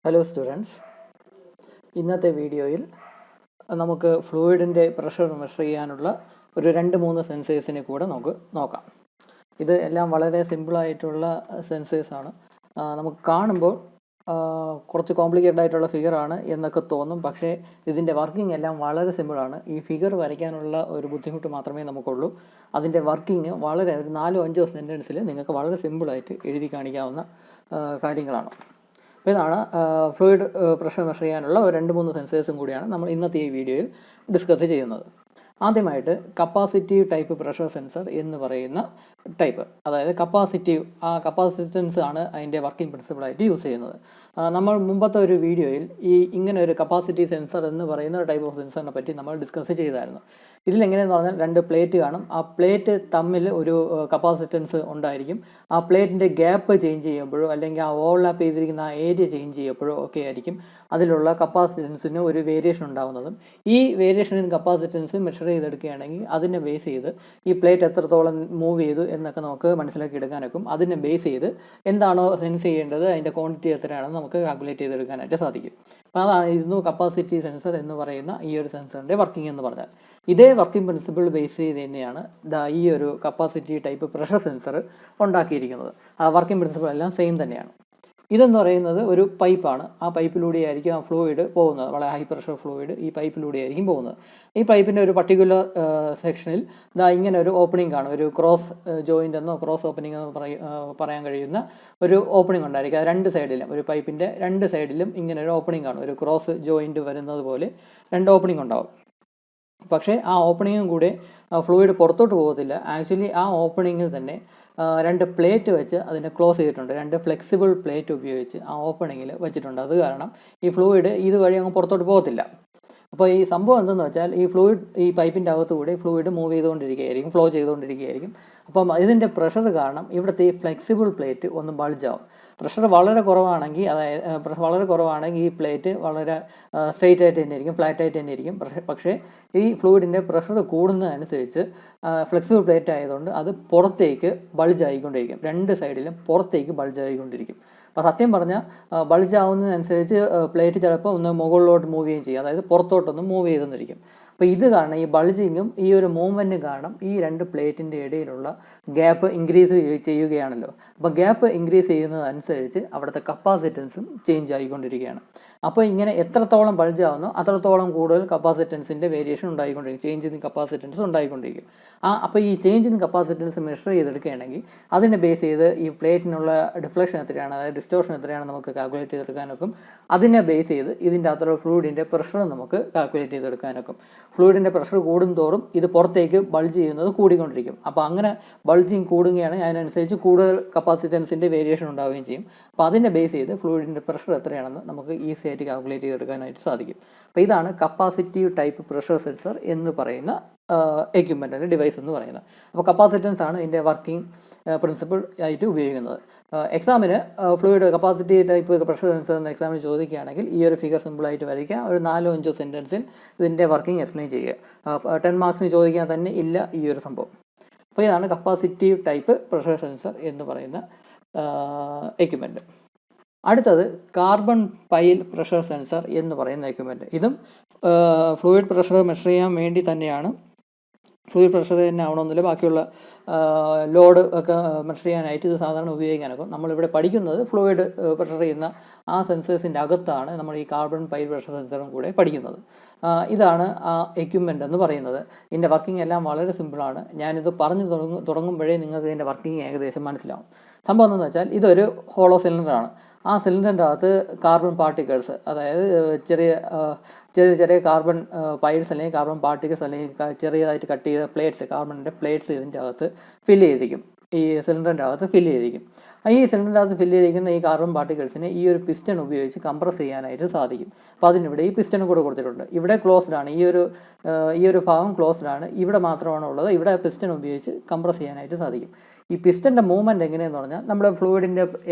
Hello students, ഇന്നത്തെ വീഡിയോയിൽ നമുക്ക് ഫ്ലൂയിഡിൻ്റെ പ്രഷർ മെഷർ ചെയ്യാനുള്ള ഒരു 2-3 സെൻസേഴ്സിനെ കൂടെ നമുക്ക് നോക്കാം. ഇത് എല്ലാം വളരെ സിമ്പിളായിട്ടുള്ള സെൻസേഴ്സാണ്. നമുക്ക് കാണുമ്പോൾ കുറച്ച് കോംപ്ലിക്കേറ്റഡ് ആയിട്ടുള്ള ഫിഗറാണ് എന്നൊക്കെ തോന്നും. പക്ഷേ ഇതിൻ്റെ വർക്കിംഗ് എല്ലാം വളരെ സിമ്പിളാണ്. ഈ ഫിഗർ വരയ്ക്കാനുള്ള ഒരു ബുദ്ധിമുട്ട് മാത്രമേ നമുക്കുള്ളൂ. അതിൻ്റെ വർക്കിംഗ് വളരെ ഒരു 4-5 സെൻറ്റൻസിൽ നിങ്ങൾക്ക് വളരെ സിമ്പിളായിട്ട് എഴുതി കാണിക്കാവുന്ന കാര്യങ്ങളാണ്. അപ്പോൾ ഇതാണ് ഫ്ലൂയിഡ് പ്രഷർ മെഷർ ചെയ്യാനുള്ള ഒരു 2-3 സെൻസേഴ്സും കൂടിയാണ് നമ്മൾ ഇന്നത്തെ ഈ വീഡിയോയിൽ ഡിസ്കസ് ചെയ്യുന്നത്. ആദ്യമായിട്ട് കപ്പാസിറ്റീവ് ടൈപ്പ് പ്രഷർ സെൻസർ എന്ന് പറയുന്ന ടൈപ്പ്, അതായത് കപ്പാസിറ്റൻസ് ആണ് അതിൻ്റെ വർക്കിംഗ് പ്രിൻസിപ്പിളായിട്ട് യൂസ് ചെയ്യുന്നത്. നമ്മൾ മുമ്പത്തെ ഒരു വീഡിയോയിൽ ഇങ്ങനെ ഒരു കപ്പാസിറ്റി സെൻസർ എന്ന് പറയുന്ന ടൈപ്പ് ഓഫ് സെൻസറിനെ പറ്റി നമ്മൾ ഡിസ്കസ് ചെയ്തായിരുന്നു. ഇതിലെങ്ങനെയെന്ന് പറഞ്ഞാൽ 2 പ്ലേറ്റ് കാണും. ആ പ്ലേറ്റ് തമ്മിൽ ഒരു കപ്പാസിറ്റൻസ് ഉണ്ടായിരിക്കും. ആ പ്ലേറ്റിൻ്റെ ഗ്യാപ്പ് ചേഞ്ച് ചെയ്യുമ്പോഴോ അല്ലെങ്കിൽ ആ ഓവർലാപ്പ് ചെയ്തിരിക്കുന്ന ആ ഏരിയ ചേഞ്ച് ചെയ്യുമ്പോഴോ ഒക്കെ ആയിരിക്കും അതിലുള്ള കപ്പാസിറ്റൻസിന് ഒരു വേരിയേഷൻ ഉണ്ടാകുന്നതും. ഈ വേരിയേഷൻ ഇൻ കപ്പാസിറ്റൻസ് മെഷർ ചെയ്തെടുക്കുകയാണെങ്കിൽ അതിനെ ബേസ് ചെയ്ത് ഈ പ്ലേറ്റ് എത്രത്തോളം മൂവ് ചെയ്തു എന്നൊക്കെ നമുക്ക് മനസ്സിലാക്കി എടുക്കാനൊക്കെ അതിനെ ബേസ് ചെയ്ത് എന്താണോ സെൻസ് ചെയ്യേണ്ടത് അതിൻ്റെ ക്വാണ്ടിറ്റി എത്രയാണെന്ന് നമുക്ക് കാൽക്കുലേറ്റ് ചെയ്തെടുക്കാനായിട്ട് സാധിക്കും. അപ്പോൾ അതായിരുന്നു കപ്പാസിറ്റി സെൻസർ എന്ന് പറയുന്ന ഈ ഒരു സെൻസറിൻ്റെ വർക്കിംഗ് എന്ന് പറഞ്ഞാൽ. ഇതേ വർക്കിംഗ് പ്രിൻസിപ്പിൾ ബേസ് ചെയ്ത് തന്നെയാണ് ഈ ഒരു കപ്പാസിറ്റി ടൈപ്പ് പ്രഷർ സെൻസർ ഉണ്ടാക്കിയിരിക്കുന്നത്. ആ വർക്കിംഗ് പ്രിൻസിപ്പിൾ എല്ലാം സെയിം തന്നെയാണ്. ഇതെന്ന് പറയുന്നത് ഒരു പൈപ്പാണ്. ആ പൈപ്പിലൂടെയായിരിക്കും ആ ഫ്ലൂയിഡ് പോകുന്നത്. വളരെ ഹൈ പ്രഷർ ഫ്ലൂയിഡ് ഈ പൈപ്പിലൂടെയായിരിക്കും പോകുന്നത്. ഈ പൈപ്പിൻ്റെ ഒരു പർട്ടിക്കുലർ സെക്ഷനിൽ ഇങ്ങനെ ഒരു ഓപ്പണിംഗ് കാണും. ഒരു ക്രോസ് ജോയിൻ്റ് എന്നോ ക്രോസ് ഓപ്പണിംഗ് എന്നോ പറയാൻ കഴിയുന്ന ഒരു ഓപ്പണിംഗ് ഉണ്ടായിരിക്കും. അത് 2 സൈഡിലും, ഒരു പൈപ്പിൻ്റെ 2 സൈഡിലും ഇങ്ങനെ ഒരു ഓപ്പണിംഗ് കാണും. ഒരു ക്രോസ് ജോയിൻ്റ് വരുന്നത് പോലെ 2 ഓപ്പണിംഗ് ഉണ്ടാവും. പക്ഷേ ആ ഓപ്പണിങ്ങും കൂടെ ഫ്ലൂയിഡ് പുറത്തോട്ട് പോകത്തില്ല. ആക്ച്വലി ആ ഓപ്പണിങ്ങിൽ തന്നെ 2 പ്ലേറ്റ് വെച്ച് അതിനെ ക്ലോസ് ചെയ്തിട്ടുണ്ട്. 2 ഫ്ലെക്സിബിൾ പ്ലേറ്റ് ഉപയോഗിച്ച് ആ ഓപ്പണിങ്ങിൽ വെച്ചിട്ടുണ്ട്. അത് കാരണം ഈ ഫ്ലൂയിഡ് ഇതുവഴി അങ്ങ് പുറത്തോട്ട് പോകത്തില്ല. അപ്പോൾ ഈ സംഭവം എന്തെന്ന് വെച്ചാൽ ഈ പൈപ്പിൻ്റെ അകത്തുകൂടെ ഫ്ലൂയിഡ് മൂവ് ചെയ്തുകൊണ്ടിരിക്കുകയായിരിക്കും, ഫ്ലോ ചെയ്തുകൊണ്ടിരിക്കുകയായിരിക്കും. അപ്പം ഇതിൻ്റെ പ്രഷർ കാരണം ഇവിടുത്തെ ഈ ഫ്ലെക്സിബിൾ പ്ലേറ്റ് ഒന്ന് ബൾജാവും. പ്രഷർ വളരെ കുറവാണെങ്കിൽ, ഈ പ്ലേറ്റ് വളരെ സ്ട്രെയിറ്റ് ആയിട്ട് തന്നെ ഇരിക്കും, ഫ്ലാറ്റ് ആയിട്ട് തന്നെ ഇരിക്കും. പക്ഷേ ഈ ഫ്ലൂയിഡിൻ്റെ പ്രഷർ കൂടുന്നതനുസരിച്ച് ഫ്ലെക്സിബിൾ പ്ലേറ്റ് ആയതുകൊണ്ട് അത് പുറത്തേക്ക് ബൾജ് ആയിക്കൊണ്ടിരിക്കും. 2 സൈഡിലും പുറത്തേക്ക് ബൾജ് ആയിക്കൊണ്ടിരിക്കും. അപ്പോൾ സത്യം പറഞ്ഞാൽ ബൾജ് ആവുന്നതനുസരിച്ച് പ്ലേറ്റ് ചിലപ്പോൾ ഒന്ന് മുകളിലോട്ട് മൂവ് ചെയ്യുകയും ചെയ്യും, അതായത് പുറത്തോട്ടൊന്ന് മൂവ് ചെയ്തെന്നിരിക്കും. അപ്പോൾ ഇത് കാരണം ഈ ബൾജിങ്ങും ഈ ഒരു മൂവ്മെൻറ്റും കാരണം ഈ 2 പ്ലേറ്റിൻ്റെ ഇടയിലുള്ള ഗ്യാപ്പ് ഇൻക്രീസ് ചെയ്യുകയാണല്ലോ. അപ്പോൾ ഗ്യാപ്പ് ഇൻക്രീസ് ചെയ്യുന്നതനുസരിച്ച് അവിടുത്തെ കപ്പാസിറ്റൻസും ചേഞ്ച് ആയിക്കൊണ്ടിരിക്കുകയാണ്. അപ്പോൾ ഇങ്ങനെ എത്രത്തോളം ബൾജ് ആവുന്നോ അത്രത്തോളം കൂടുതൽ കപ്പാസിറ്റൻസിൻ്റെ വേരിയേഷൻ ഉണ്ടായിക്കൊണ്ടിരിക്കും, ചേഞ്ച് ഇൻ കപ്പാസിറ്റൻസ് ഉണ്ടായിക്കൊണ്ടിരിക്കും. അപ്പോൾ ഈ ചേഞ്ച് ഇൻ കപ്പാസിറ്റൻസ് മെഷർ ചെയ്തെടുക്കുകയാണെങ്കിൽ അതിനെ ബേസ് ചെയ്ത് ഈ പ്ലേറ്റിനുള്ള ഡിഫ്ലക്ഷൻ എത്രയാണ്, അതായത് ഡിസ്റ്റോർഷൻ എത്രയാണ് നമുക്ക് കാൽക്കുലേറ്റ് ചെയ്തെടുക്കാനൊക്കെ. അതിനെ ബേസ് ചെയ്ത് ഇതിൻ്റെ അകത്തുള്ള ഫ്ലൂയിഡിൻ്റെ പ്രഷർ നമുക്ക് കാൽക്കുലേറ്റ് ചെയ്തെടുക്കാനൊക്കെ. ഫ്ലൂയിഡിൻ്റെ പ്രഷർ കൂടുന്തോറും ഇത് പുറത്തേക്ക് ബൾജ് ചെയ്യുന്നത് കൂടിക്കൊണ്ടിരിക്കും. അപ്പോൾ അങ്ങനെ ബൾജിങ് കൂടുകയാണെങ്കിൽ അതിനനുസരിച്ച് കൂടുതൽ കപ്പാസിറ്റൻസിൻ്റെ വേരിയേഷൻ ഉണ്ടാവുകയും ചെയ്യും. അപ്പോൾ അതിനെ ബേസ് ചെയ്ത് ഫ്ലൂയിഡിൻ്റെ പ്രഷർ എത്രയാണെന്ന് നമുക്ക് ഈസി ആയിട്ട് കാൽക്കുലേറ്റ് ചെയ്തെടുക്കാനായിട്ട് സാധിക്കും. അപ്പോൾ ഇതാണ് കപ്പാസിറ്റീവ് ടൈപ്പ് പ്രഷർ സെൻസർ എന്ന് പറയുന്ന എക്യുപ്മെൻ്റ്, ഡിവൈസ് എന്ന് പറയുന്നത്. അപ്പോൾ കപ്പാസിറ്റൻസ് ആണ് ഇതിൻ്റെ വർക്കിംഗ് പ്രിൻസിപ്പിൾ ആയിട്ട് ഉപയോഗിക്കുന്നത്. എക്സാമിന് fluid capacity type pressure sensor എന്ന എക്സാമിന് ചോദിക്കുകയാണെങ്കിൽ ഈ ഒരു ഫിഗർ സിമ്പിളായിട്ട് വരയ്ക്കുക. ഒരു 4-5 സെൻറ്റൻസിൽ ഇതിൻ്റെ വർക്കിംഗ് എക്സ്പ്ലെയിൻ ചെയ്യുക. 10 മാർക്സിന് ചോദിക്കാൻ തന്നെ ഇല്ല ഈ ഒരു സംഭവം. അപ്പോൾ ഇതാണ് കപ്പാസിറ്റീവ് ടൈപ്പ് പ്രഷർ സെൻസർ എന്ന് പറയുന്ന എക്യുപ്മെൻറ്റ്. അടുത്തത് കാർബൺ പൈൽ പ്രഷർ സെൻസർ എന്ന് പറയുന്ന എക്യുപ്മെൻറ്റ്. ഇതും ഫ്ലൂയിഡ് പ്രഷർ മെഷർ ചെയ്യാൻ വേണ്ടി തന്നെയാണ്. ഫ്ലൂയിഡ് പ്രഷർ തന്നെ ആവണമെന്നില്ല, ബാക്കിയുള്ള ലോഡ് ഒക്കെ മെഷർ ചെയ്യാനായിട്ട് ഇത് സാധാരണ ഉപയോഗിക്കാനൊക്കെ. നമ്മളിവിടെ പഠിക്കുന്നത് ഫ്ലൂയിഡ് പ്രഷർ ചെയ്യുന്ന ആ സെൻസേഴ്സിൻ്റെ അകത്താണ് നമ്മൾ ഈ കാർബൺ പൈൽ പ്രഷർ സെൻസറും കൂടെ പഠിക്കുന്നത്. ഇതാണ് ആ എക്യുപ്മെൻ്റ് എന്ന് പറയുന്നത്. ഇതിൻ്റെ വർക്കിംഗ് എല്ലാം വളരെ സിമ്പിളാണ്. ഞാനിത് പറഞ്ഞു തുടങ്ങുമ്പോഴേ നിങ്ങൾക്ക് ഇതിൻ്റെ വർക്കിംഗ് ഏകദേശം മനസ്സിലാവും. സംഭവം എന്താണെന്ന് വെച്ചാൽ ഇതൊരു ഹോളോ സിലിണ്ടറാണ്. ആ സിലിണ്ടറിൻ്റെ അകത്ത് കാർബൺ പാർട്ടിക്കിൾസ്, അതായത് ചെറിയ കാർബൺ പൈൽസ് അല്ലെങ്കിൽ കാർബൺ പാർട്ടിക്കിൾസ് അല്ലെങ്കിൽ ചെറിയതായിട്ട് കട്ട് ചെയ്ത പ്ലേറ്റ്സ്, കാർബണിൻ്റെ പ്ലേറ്റ്സ് ഇതിൻ്റെ അകത്ത് ഫില്ല് ചെയ്തിരിക്കും. ഈ സിലിണ്ടറിൻ്റെ അകത്ത് ഫില്ല് ചെയ്തിരിക്കും. ഈ സിലിണ്ടറിൻ്റെ അകത്ത് ഫില്ല് ചെയ്തിരിക്കുന്ന ഈ കാർബൺ പാർട്ടിക്കിൾസിനെ ഈ ഒരു പിസ്റ്റൺ ഉപയോഗിച്ച് കംപ്രസ് ചെയ്യാനായിട്ട് സാധിക്കും. അപ്പോൾ അതിനിവിടെ ഈ പിസ്റ്റൺ കൂടെ കൊടുത്തിട്ടുണ്ട്. ഇവിടെ ക്ലോസ്ഡ് ആണ്, ഈ ഒരു ഭാഗം ക്ലോസ്ഡ് ആണ്. ഇവിടെ മാത്രമാണ് ഉള്ളത്. ഇവിടെ പിസ്റ്റൺ ഉപയോഗിച്ച് കംപ്രസ് ചെയ്യാനായിട്ട് സാധിക്കും. ഈ പിസ്റ്റൻ്റെ മൂവ്മെൻറ്റ് എങ്ങനെയെന്ന് പറഞ്ഞാൽ നമ്മുടെ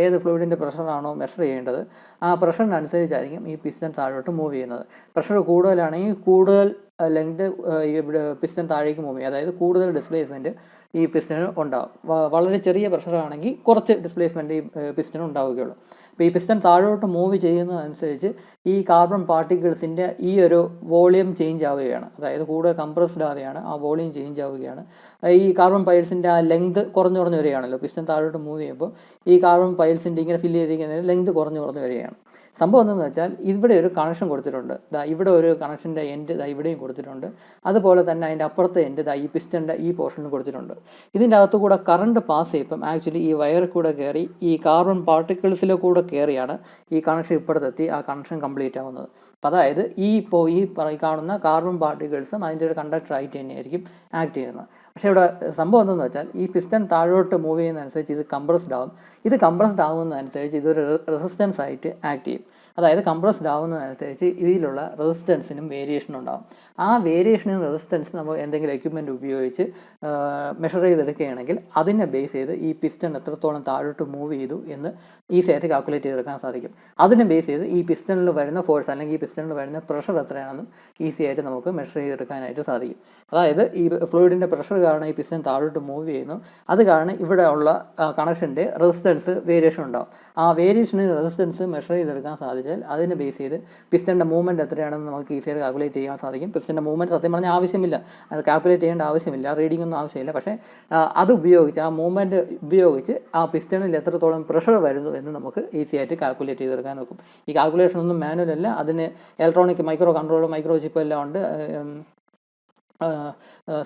ഏത് ഫ്ലൂയിഡിൻ്റെ പ്രഷറാണോ മെഷർ ചെയ്യേണ്ടത് ആ പ്രഷറിനനുസരിച്ചായിരിക്കും ഈ പിസ്റ്റൺ താഴോട്ട് മൂവ് ചെയ്യുന്നത്. പ്രഷർ കൂടുതലാണെങ്കിൽ കൂടുതൽ ലെങ്ത് ഇവിടെ പിസ്റ്റൺ താഴേക്ക് മൂവ് ചെയ്യും, അതായത് കൂടുതൽ ഡിസ്പ്ലേസ്മെൻറ്റ് ഈ പിസ്റ്റൺ ഉണ്ടാകും. വളരെ ചെറിയ പ്രഷറാണെങ്കിൽ കുറച്ച് ഡിസ്പ്ലേസ്മെൻറ്റ് ഈ പിസ്റ്റൺ ഉണ്ടാവുകയുള്ളൂ. അപ്പോൾ ഈ പിസ്റ്റൺ താഴോട്ട് മൂവ് ചെയ്യുന്നതനുസരിച്ച് ഈ കാർബൺ പാർട്ടിക്കിൾസിൻ്റെ ഈ ഒരു വോളിയം ചേഞ്ച് ആവുകയാണ്, അതായത് കൂടുതൽ കംപ്രസ്ഡ് ആവുകയാണ്, ആ വോളിയം ചേഞ്ച് ആവുകയാണ്. ഈ കാർബൺ പൈൽസിൻ്റെ ആ ലെങ്ത് കുറഞ്ഞു വരികയാണല്ലോ, പിസ്റ്റൺ താഴോട്ട് മൂവ് ചെയ്യുമ്പോൾ ഈ കാർബൺ പൈൽസിൻ്റെ ഇങ്ങനെ ഫില്ല് ചെയ്തിരിക്കുന്നതിന് ലെങ്ത് കുറഞ്ഞു വരികയാണ്. സംഭവം എന്തെന്ന് വെച്ചാൽ ഇവിടെ ഒരു കണക്ഷൻ കൊടുത്തിട്ടുണ്ട്, ഇവിടെ ഒരു കണക്ഷൻ്റെ എൻഡ് ഇവിടെയും കൊടുത്തിട്ടുണ്ട്, അതുപോലെ തന്നെ അതിൻ്റെ അപ്പുറത്തെ എൻഡ് ഈ പിസ്റ്റൻ്റെ ഈ പോർഷനിൽ കൊടുത്തിട്ടുണ്ട്. ഇതിൻ്റെ അകത്തു കൂടെ കറണ്ട് പാസ് ചെയ്യുമ്പം ആക്ച്വലി ഈ വയറിൽ കൂടെ കയറി ഈ കാർബൺ പാർട്ടിക്കിൾസിലെ കൂടെ കയറിയാണ് ഈ കണക്ഷൻ ഇപ്പുറത്തെത്തി ആ കണക്ഷൻ കംപ്ലീറ്റ് ആവുന്നത്. അതായത് ഈ കാണുന്ന കാർബൺ പാർട്ടിക്കിൾസും അതിൻ്റെ ഒരു കണ്ടക്ടറായിട്ട് തന്നെയായിരിക്കും ആക്ട് ചെയ്യുന്നത്. പക്ഷേ ഇവിടെ സംഭവം എന്തെന്ന് വെച്ചാൽ ഈ പിസ്റ്റൺ താഴോട്ട് മൂവ് ചെയ്യുന്നതനുസരിച്ച് ഇത് കംപ്രസ്ഡ് ആവും. ഇത് കംപ്രസ്ഡ് ആവുന്നതനുസരിച്ച് ഇതൊരു റെസിസ്റ്റൻസ് ആയിട്ട് ആക്ട് ചെയ്യും. അതായത് കംപ്രസ്ഡ് ആവുന്നതനുസരിച്ച് ഇതിലുള്ള റെസിസ്റ്റൻസിനും വേരിയേഷൻ ഉണ്ടാകും. ആ വേരിയേഷനും റെസിസ്റ്റൻസ് നമ്മൾ എന്തെങ്കിലും എക്യുപ്മെൻറ്റ് ഉപയോഗിച്ച് മെഷർ ചെയ്തെടുക്കുകയാണെങ്കിൽ അതിനെ ബേസ് ചെയ്ത് ഈ പിസ്റ്റൺ എത്രത്തോളം താഴോട്ട് മൂവ് ചെയ്തു എന്ന് ഈസിയായിട്ട് കാൽക്കുലേറ്റ് ചെയ്തെടുക്കാൻ സാധിക്കും. അതിനെ ബേസ് ചെയ്ത് ഈ പിസ്റ്റണിൽ വരുന്ന ഫോഴ്സ് അല്ലെങ്കിൽ ഈ പിസ്റ്റണിൽ വരുന്ന പ്രഷർ എത്രയാണെന്നും ഈസിയായിട്ട് നമുക്ക് മെഷർ ചെയ്തെടുക്കാനായിട്ട് സാധിക്കും. അതായത് ഈ ഫ്ലൂയിഡിൻ്റെ പ്രഷർ കാരണം ഈ പിസ്റ്റൺ താഴോട്ട് മൂവ് ചെയ്യുന്നു, അത് കാരണം ഇവിടെ ഉള്ള കണക്ഷൻ്റെ റെസിസ്റ്റൻസ് വേരിയേഷൻ ഉണ്ടാകും. ആ വേരിയേഷന് റെസിസ്റ്റൻസ് മെഷർ ചെയ്തെടുക്കാൻ സാധിച്ചാൽ അതിനെ ബേസ് ചെയ്ത് പിസ്റ്റൻ്റെ മൂവ്മെൻറ്റ് എത്രയാണെന്ന് നമുക്ക് ഈസിയായിട്ട് കാൽക്കുലേറ്റ് ചെയ്യാൻ സാധിക്കും. പിസ്റ്റൻ്റെ മൂവ്മെൻറ്റ് സത്യം പറഞ്ഞാൽ ആവശ്യമില്ല, അത് കാൽക്കുലേറ്റ് ചെയ്യേണ്ട ആവശ്യമില്ല, റീഡിംഗ് ഒന്നും ആവശ്യമില്ല. പക്ഷേ അത് ഉപയോഗിച്ച് ആ മൂവ്മെൻറ്റ് ഉപയോഗിച്ച് ആ പിസ്റ്റണിൽ എത്രത്തോളം പ്രഷർ വരുന്നു എന്ന് നമുക്ക് ഈസിയായിട്ട് കാൽക്കുലേറ്റ് ചെയ്തെടുക്കാൻ നോക്കും. ഈ കാൽക്കുലേഷൻ ഒന്നും മാനുവൽ അല്ല, അതിന് electronic micro controller micro chip എല്ലാം ഉണ്ട്,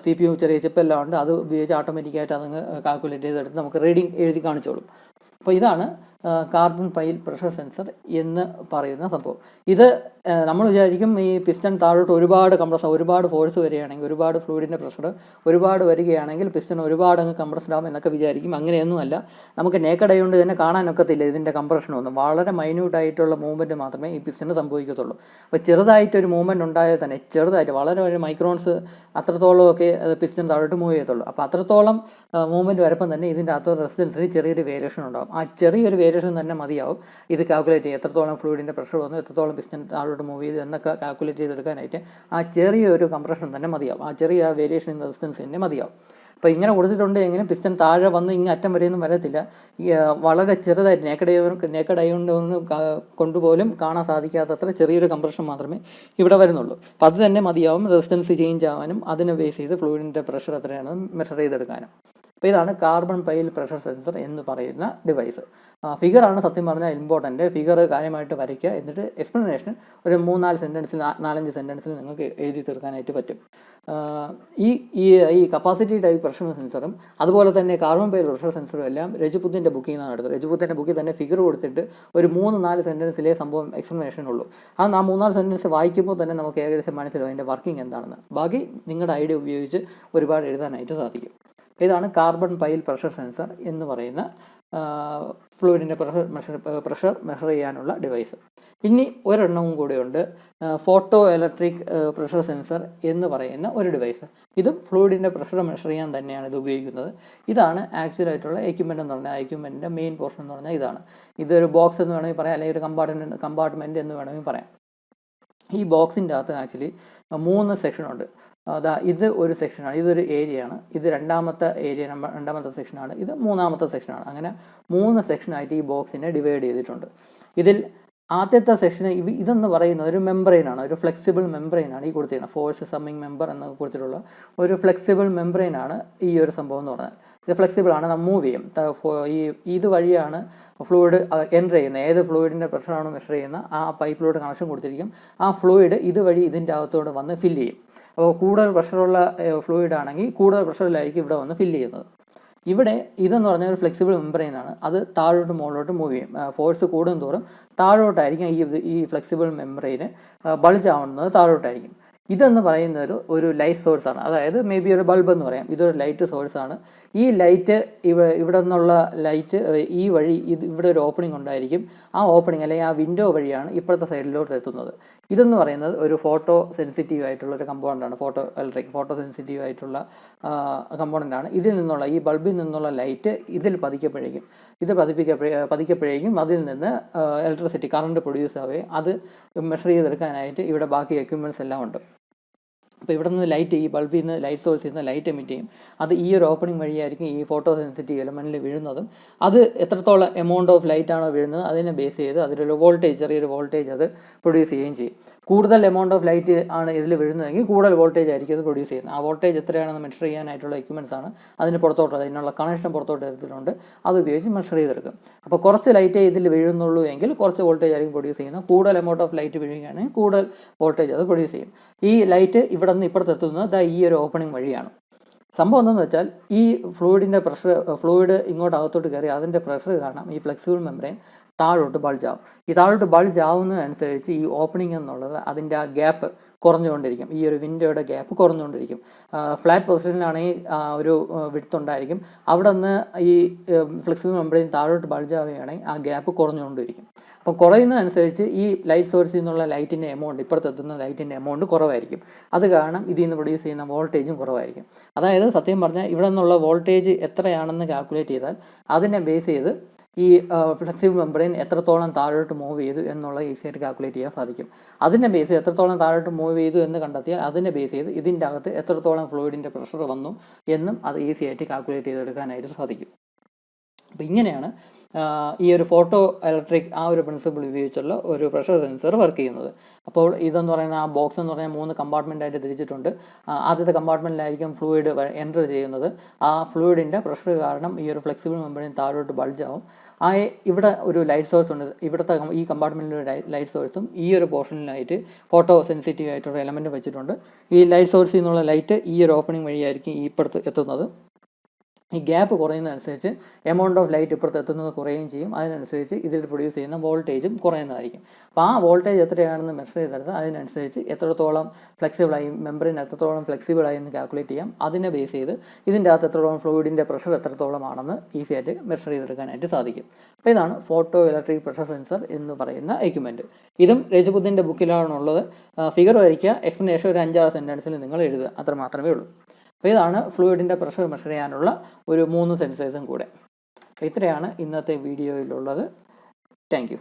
CPU ചെറിയ ചിപ്പ് എല്ലാം ഉണ്ട്. അത് ഉപയോഗിച്ച് ഓട്ടോമാറ്റിക്കായിട്ട് അതങ്ങ് കാൽക്കുലേറ്റ് ചെയ്തെടുത്ത് നമുക്ക് റീഡിംഗ് എഴുതി കാണിച്ചോളും. അപ്പോൾ ഇതാണ് കാർബൺ പൈൽ പ്രഷർ സെൻസർ എന്ന് പറയുന്ന സംഭവം. ഇത് നമ്മൾ വിചാരിക്കും ഈ പിസ്റ്റൺ താഴോട്ട് ഒരുപാട് കംപ്രസ് ഒരുപാട് ഫോഴ്സ് വരികയാണെങ്കിൽ, ഒരുപാട് ഫ്ലൂയിഡിൻ്റെ പ്രഷർ ഒരുപാട് വരികയാണെങ്കിൽ പിസ്റ്റൺ ഒരുപാട് അങ്ങ് കംപ്രസ്ഡ് ആകും എന്നൊക്കെ വിചാരിക്കും. അങ്ങനെയൊന്നുമല്ല. നമുക്ക് നേക്കഡ് ഐ കൊണ്ട് തന്നെ കാണാനൊക്കത്തില്ല ഇതിൻ്റെ കംപ്രഷനൊന്നും. വളരെ മൈന്യൂട്ടായിട്ടുള്ള മൂവ്മെൻറ്റ് മാത്രമേ ഈ പിസ്റ്റണ് സംഭവിക്കത്തുള്ളൂ. അപ്പോൾ ചെറുതായിട്ടൊരു മൂവ്മെൻറ്റ് ഉണ്ടായാൽ തന്നെ, ചെറുതായിട്ട് വളരെ ഒരു മൈക്രോൺസ് അത്രത്തോളമൊക്കെ പിസ്റ്റൺ താഴോട്ട് മൂവ് ചെയ്യത്തുള്ളൂ. അപ്പോൾ അത്രത്തോളം മൂവ്മെൻറ്റ് വരുമ്പം തന്നെ ഇതിൻ്റെ അകത്ത് റെസിസ്റ്റൻസിന് ചെറിയൊരു വേരിയേഷൻ ഉണ്ടാകും. ആ ചെറിയൊരു വേരിയേഷൻ തന്നെ മതിയാവും ഇത് കാൽക്കുലേറ്റ് ചെയ്യും. എത്രത്തോളം ഫ്ലൂയിഡിൻ്റെ പ്രഷർ വന്നു, എത്രത്തോളം പിസ്റ്റൺ താഴോട്ട് മൂവ് ചെയ്തു എന്നൊക്കെ കാൽക്കുലേറ്റ് ചെയ്തെടുക്കാനായിട്ട് ആ ചെറിയൊരു കംപ്രഷൻ തന്നെ മതിയാവും, ആ ചെറിയ വേരിയേഷൻ ഇൻ റെസിസ്റ്റൻസ് തന്നെ മതിയാവും. അപ്പോൾ ഇങ്ങനെ കൊടുത്തിട്ടുണ്ട് എങ്കിലും പിസ്റ്റൺ താഴെ വന്ന് ഇങ്ങനെ അറ്റം വരെയൊന്നും വരത്തില്ല. വളരെ ചെറുതായിട്ട് നേക്കഡ് ഐ കൊണ്ടുപോലും കാണാൻ സാധിക്കാത്തത്ര ചെറിയൊരു കംപ്രഷൻ മാത്രമേ ഇവിടെ വരുന്നുള്ളൂ. അപ്പോൾ അത് തന്നെ മതിയാവും റെസിസ്റ്റൻസ് ചേഞ്ച് ആവാനും അതിനെ ബേസ് ചെയ്ത് ഫ്ലൂയിഡിൻ്റെ പ്രഷർ എത്രയാണെന്ന് മെഷർ ചെയ്തെടുക്കാനും. അപ്പോൾ ഇതാണ് കാർബൺ പൈൽ പ്രഷർ സെൻസർ എന്ന് പറയുന്ന ഡിവൈസ്. ഫിഗറാണ് സത്യം പറഞ്ഞാൽ ഇമ്പോർട്ടൻറ്റ്. ഫിഗർ കാര്യമായിട്ട് വരയ്ക്കുക, എന്നിട്ട് എക്സ്പ്ലനേഷൻ ഒരു 3-4 സെൻറ്റൻസിൽ 4-5 സെൻറ്റൻസിൽ നിങ്ങൾക്ക് എഴുതി തീർക്കാനായിട്ട് പറ്റും. ഈ കപ്പാസിറ്റി ടൈപ്പ് പ്രഷർ സെൻസറും അതുപോലെ തന്നെ കാർബൺ പൈൽ പ്രഷർ സെൻസറും എല്ലാം രജപുത്തിൻ്റെ ബുക്കിൽ നിന്നാണ് എടുത്തത്. രജപുത്തിൻ്റെ ബുക്കിൽ തന്നെ ഫിഗർ കൊടുത്തിട്ട് ഒരു 3-4 സെൻറ്റൻസിലേ സംഭവം എക്സ്പ്ലനേഷൻ ഉള്ളൂ. ആ 3-4 സെൻറ്റൻസ് വായിക്കുമ്പോൾ തന്നെ നമുക്ക് ഏകദേശം മനസ്സിലാവും അതിൻ്റെ വർക്കിംഗ് എന്താണെന്ന്. ബാക്കി നിങ്ങളുടെ ഐഡിയ ഉപയോഗിച്ച് ഒരുപാട് എഴുതാനായിട്ട് സാധിക്കും. ഇതാണ് കാർബൺ പൈൽ പ്രഷർ സെൻസർ എന്ന് പറയുന്ന ഫ്ലൂയിഡിൻ്റെ പ്രഷർ മെഷർ ചെയ്യാനുള്ള ഡിവൈസ്. ഇനി ഒരെണ്ണവും കൂടെയുണ്ട്, ഫോട്ടോ ഇലക്ട്രിക് പ്രഷർ സെൻസർ എന്ന് പറയുന്ന ഒരു ഡിവൈസ്. ഇതും ഫ്ലൂയിഡിൻ്റെ പ്രഷർ മെഷർ ചെയ്യാൻ തന്നെയാണ് ഇത് ഉപയോഗിക്കുന്നത്. ഇതാണ് ആക്ച്വലായിട്ടുള്ള എക്യുപ്മെൻ്റ് എന്ന് പറഞ്ഞാൽ, എക്യുപ്മെൻറ്റിൻ്റെ മെയിൻ പോർഷൻ എന്ന് പറഞ്ഞാൽ ഇതാണ്. ഇതൊരു ബോക്സ് എന്ന് വേണമെങ്കിൽ പറയാം, അല്ലെങ്കിൽ ഒരു കമ്പാർട്ട്മെൻറ്റ് എന്ന് വേണമെങ്കിൽ പറയാം. ഈ ബോക്സിൻ്റെ അകത്ത് ആക്ച്വലി 3 സെക്ഷനുണ്ട്. ഇത് ഒരു സെക്ഷനാണ്, ഇതൊരു ഏരിയയാണ്, ഇത് രണ്ടാമത്തെ സെക്ഷനാണ്, ഇത് 3ാമത്തെ സെക്ഷനാണ്. അങ്ങനെ 3 സെക്ഷനായിട്ട് ഈ ബോക്സിനെ ഡിവൈഡ് ചെയ്തിട്ടുണ്ട്. ഇതിൽ ആദ്യത്തെ സെക്ഷന് ഇതെന്ന് പറയുന്നത് ഒരു മെംബ്രെയിനാണ്, ഒരു ഫ്ലെക്സിബിൾ മെംബ്രെയിനാണ് ഈ കൊടുത്തിരിക്കുന്നത്. ഫോഴ്സ് സമ്മിങ് മെമ്പർ എന്നൊക്കെ കൊടുത്തിട്ടുള്ള ഒരു ഫ്ലെക്സിബിൾ മെംബ്രെയിനാണ് ഈ ഒരു സംഭവം എന്ന് പറഞ്ഞാൽ. ഇത് ഫ്ലെക്സിബിൾ ആണ്, നമ്മൾ മൂവ് ചെയ്യും. ഇത് വഴിയാണ് ഫ്ലൂയിഡ് എൻ്റർ ചെയ്യുന്നത്. ഏത് ഫ്ലൂയിഡിൻ്റെ പ്രഷറാണോ മെഷർ ചെയ്യുന്ന ആ പൈപ്പിലോട്ട് കണക്ഷൻ കൊടുത്തിരിക്കും. ആ ഫ്ലൂയിഡ് ഇതുവഴി ഇതിൻ്റെ അകത്തോട് വന്ന് ഫില്ല് ചെയ്യും. അപ്പോൾ കൂടുതൽ പ്രഷറുള്ള ഫ്ലൂയിഡ് ആണെങ്കിൽ കൂടുതൽ പ്രഷറിലായിരിക്കും ഇവിടെ വന്ന് ഫില്ല് ചെയ്യുന്നത്. ഇവിടെ ഇതെന്ന് പറഞ്ഞാൽ ഒരു ഫ്ലെക്സിബിൾ മെംബ്രെയിനാണ്. അത് താഴോട്ട് മുകളിലോട്ട് മൂവ് ചെയ്യും. ഫോഴ്സ് കൂടും തോറും താഴോട്ടായിരിക്കും ഈ ഫ്ലെക്സിബിൾ മെംബ്രെയിന് ബൾജ് ആവുന്നത് താഴോട്ടായിരിക്കും. ഇതെന്ന് പറയുന്നത് ഒരു ലൈറ്റ് സോഴ്സാണ്, അതായത് മേ ബി ഒരു ബൾബ് എന്ന് പറയാം. ഇതൊരു ലൈറ്റ് സോഴ്സാണ്. ഈ ലൈറ്റ് ഇവിടെ നിന്നുള്ള ലൈറ്റ് ഈ വഴി ഇവിടെ ഒരു ഓപ്പണിംഗ് ഉണ്ടായിരിക്കും. ആ ഓപ്പണിംഗ് അല്ലെങ്കിൽ ആ വിൻഡോ വഴിയാണ് ഇപ്പോഴത്തെ സൈഡിലോട്ട് എത്തുന്നത്. ഇതെന്ന് പറയുന്നത് ഒരു ഫോട്ടോ സെൻസിറ്റീവ് ആയിട്ടുള്ള ഒരു കമ്പോണൻ്റാണ്. ഫോട്ടോ സെൻസിറ്റീവ് ആയിട്ടുള്ള കമ്പോണൻ്റാണ്. ഇതിൽ നിന്നുള്ള ഈ ബൾബിൽ നിന്നുള്ള ലൈറ്റ് ഇതിൽ പതിക്കപ്പോഴേക്കും അതിൽ നിന്ന് ഇലക്ട്രിസിറ്റി കറണ്ട് പ്രൊഡ്യൂസ് ആവുകയും അത് മെഷർ ചെയ്തെടുക്കാനായിട്ട് ഇവിടെ ബാക്കി എക്യുപ്മെൻറ്റ്സ് എല്ലാം ഉണ്ട്. അപ്പോൾ ഇവിടെ നിന്ന് ലൈറ്റ്, ഈ ബൾബിൽ നിന്ന് ലൈറ്റ് സോഴ്സിൽ നിന്ന് ലൈറ്റ് എമിറ്റ് ചെയ്യും. അത് ഈ ഒരു ഓപ്പണിംഗ് വഴിയായിരിക്കും ഈ ഫോട്ടോ സെൻസിറ്റീവ് എലമെൻറ്റിൽ വീഴുന്നതും അത് എത്രത്തോളം എമൗണ്ട് ഓഫ് ലൈറ്റ് ആണോ വീഴുന്നത് അതിനെ ബേസ് ചെയ്ത് അതിലൊരു വോൾട്ടേജ്, ചെറിയൊരു വോൾട്ടേജ് അത് പ്രൊഡ്യൂസ് ചെയ്യുകയും ചെയ്യും. കൂടുതൽ എമൗണ്ട് ഓഫ് ലൈറ്റ് ആണ് ഇതിൽ വീഴുന്നതെങ്കിൽ കൂടുതൽ വോൾട്ടേജ് ആയിരിക്കും അത് പ്രൊഡ്യൂസ് ചെയ്യുന്നത്. ആ വോൾട്ടേജ് എത്രയാണെന്ന് മെഷർ ചെയ്യാനായിട്ടുള്ള എക്യുപ്മെൻറ്റ്സ് ആണ് അതിന് പുറത്തോട്ട്, അതിനുള്ള കണക്ഷൻ പുറത്തോട്ട് എടുത്തിട്ടുണ്ട്, അത് ഉപയോഗിച്ച് മെഷർ ചെയ്തെടുക്കും. അപ്പോൾ കുറച്ച് ലൈറ്റേ ഇതിൽ വീഴുന്നുള്ളൂ എങ്കിൽ കുറച്ച് വോൾട്ടേജ് ആയിരിക്കും പ്രൊഡ്യൂസ് ചെയ്യുന്നത്. കൂടുതൽ എമൗണ്ട് ഓഫ് ലൈറ്റ് വീഴുകയാണെങ്കിൽ കൂടുതൽ വോൾട്ടേജ് അത് പ്രൊഡ്യൂസ് ചെയ്യും. ഈ ലൈറ്റ് ഇവിടെ നിന്ന് ഇപ്പുറത്തെത്തുന്നത് ഈ ഒരു ഓപ്പണിംഗ് വഴിയാണ്. സംഭവം എന്താണെന്ന് വെച്ചാൽ ഈ ഫ്ലൂയിഡിൻ്റെ പ്രഷർ, ഫ്ലൂയിഡ് ഇങ്ങോട്ട് അകത്തോട്ട് കയറി അതിൻ്റെ പ്രഷർ കാരണം ഈ ഫ്ലെക്സിബിൾ മെംബ്രെയിൻ താഴോട്ട് ബൾജ് ആവും. ഈ താഴോട്ട് ബൾജ് ആവുന്നതനുസരിച്ച് ഈ ഓപ്പണിംഗ് എന്നുള്ളത് അതിൻ്റെ ആ ഗ്യാപ്പ് കുറഞ്ഞുകൊണ്ടിരിക്കും. ഈ ഒരു വിൻഡോയുടെ ഗ്യാപ്പ് കുറഞ്ഞുകൊണ്ടിരിക്കും. ഫ്ലാറ്റ് പൊസിഷനിലാണെങ്കിൽ ഒരു വിഡ്ത്ത് ഉണ്ടായിരിക്കും. അവിടെ നിന്ന് ഈ ഫ്ലെക്സിബിൾ മെംബ്രെയിൻ താഴോട്ട് ബൾജ് ആവുകയാണെങ്കിൽ ആ ഗ്യാപ്പ് കുറഞ്ഞുകൊണ്ടിരിക്കും. അപ്പം കുറയുന്നതനുസരിച്ച് ഈ ലൈറ്റ് സോഴ്സിൽ നിന്നുള്ള ലൈറ്റിൻ്റെ എമൗണ്ട്, ഇപ്പുറത്തെത്തുന്ന ലൈറ്റിൻ്റെ എമൗണ്ട് കുറവായിരിക്കും. അത് കാരണം ഇതിൽ നിന്ന് പ്രൊഡ്യൂസ് ചെയ്യുന്ന വോൾട്ടേജും കുറവായിരിക്കും. അതായത് സത്യം പറഞ്ഞാൽ ഇവിടെ നിന്നുള്ള വോൾട്ടേജ് എത്രയാണെന്ന് കാൽക്കുലേറ്റ് ചെയ്താൽ അതിനെ ബേസ് ചെയ്ത് ഈ ഫ്ലെക്സിബിൾ മെംബ്രെയിൻ എത്രത്തോളം താഴോട്ട് മൂവ് ചെയ്തു എന്നുള്ള ഈസിയായിട്ട് കാൽക്കുലേറ്റ് ചെയ്യാൻ സാധിക്കും. അതിനെ ബേസ് ചെയ്ത് എത്രത്തോളം താഴോട്ട് മൂവ് ചെയ്തു എന്ന് കണ്ടെത്തിയാൽ അതിനെ ബേസ് ചെയ്ത് ഇതിൻ്റെ അകത്ത് എത്രത്തോളം ഫ്ലൂയിഡിൻ്റെ പ്രഷർ വന്നു എന്നും അത് ഈസിയായിട്ട് കാൽക്കുലേറ്റ് ചെയ്തെടുക്കാനായിട്ട് സാധിക്കും. അപ്പോൾ ഇങ്ങനെയാണ് ഈ ഒരു ഫോട്ടോ ഇലക്ട്രിക് ആ ഒരു പ്രിൻസിപ്പിൾ ഉപയോഗിച്ചുള്ള ഒരു പ്രഷർ സെൻസർ വർക്ക് ചെയ്യുന്നത്. അപ്പോൾ ഇതെന്ന് പറയുന്ന ആ ബോക്സ് എന്ന് പറഞ്ഞാൽ 3 കമ്പാർട്ട്മെൻറ്റായിട്ട് തിരിച്ചിട്ടുണ്ട്. ആദ്യത്തെ കമ്പാർട്ട്മെൻറ്റിലായിരിക്കും ഫ്ലൂയിഡ് എൻ്റർ ചെയ്യുന്നത്. ആ ഫ്ലൂയിഡിൻ്റെ പ്രഷർ കാരണം ഈ ഒരു ഫ്ലെക്സിബിൾ മെംബ്രെയിൻ താഴോട്ട് ബൾജാവും. ഇവിടെ ഒരു ലൈറ്റ് സോഴ്സ് ഉണ്ട്. ഇവിടുത്തെ ഈ കമ്പാർട്ട്മെൻറ്റിൽ ഒരു ലൈറ്റ് സോഴ്സും ഈ ഒരു പോർഷനിലായിട്ട് ഫോട്ടോ സെൻസിറ്റീവ് ആയിട്ടൊരു എലമെൻറ്റ് വെച്ചിട്ടുണ്ട്. ഈ ലൈറ്റ് സോഴ്സിൽ നിന്നുള്ള ലൈറ്റ് ഈ ഒരു ഓപ്പണിംഗ് വഴിയായിരിക്കും ഈ ഇപ്പുറത്ത് എത്തുന്നത്. ഈ ഗ്യാപ്പ് കുറയുന്നതനുസരിച്ച് എമൗണ്ട് ഓഫ് ലൈറ്റ് ഇപ്പുറത്ത് എത്തുന്നത് കുറയുകയും ചെയ്യും. അതിനനുസരിച്ച് ഇതിൽ പ്രൊഡ്യൂസ് ചെയ്യുന്ന വോൾട്ടേജും കുറയുന്നതായിരിക്കും. അപ്പോൾ ആ വോൾട്ടേജ് എത്രയാണെന്ന് മെഷർ ചെയ്തെടുത്ത് അതിനനുസരിച്ച് എത്രത്തോളം ഫ്ലെക്സിബിളായി, മെംബ്രെയിൻ എത്രത്തോളം ഫ്ലെക്സിബിളായി എന്ന് കാൽക്കുലേറ്റ് ചെയ്യാം. അതിനെ ബേസ് ചെയ്ത് ഇതിൻ്റെ അകത്ത് എത്രത്തോളം ഫ്ലൂയിഡിൻ്റെ പ്രഷർ എത്രത്തോളമാണെന്ന് ഈസി ആയിട്ട് മെഷർ ചെയ്തെടുക്കാനായിട്ട് സാധിക്കും. അപ്പോൾ ഇതാണ് ഫോട്ടോ ഇലക്ട്രിക് പ്രഷർ സെൻസർ എന്ന് പറയുന്ന എക്യുപ്മെൻറ്റ്. ഇതും രജപുത്തിൻ്റെ ബുക്കിലാണുള്ളത്. ഫിഗർ വരയ്ക്കുക, എക്സ്പ്ലനേഷൻ ഒരു 5-6 സെൻറ്റൻസിൽ നിങ്ങൾ എഴുതുക, അത്ര മാത്രമേ ഉള്ളൂ. അപ്പോൾ ഇതാണ് ഫ്ലൂയിഡിൻ്റെ പ്രഷർ മെഷർ ചെയ്യാനുള്ള ഒരു 3 സെൻസേഴ്സും കൂടെ. അപ്പോൾ ഇത്രയാണ് ഇന്നത്തെ വീഡിയോയിലുള്ളത്. Thank you.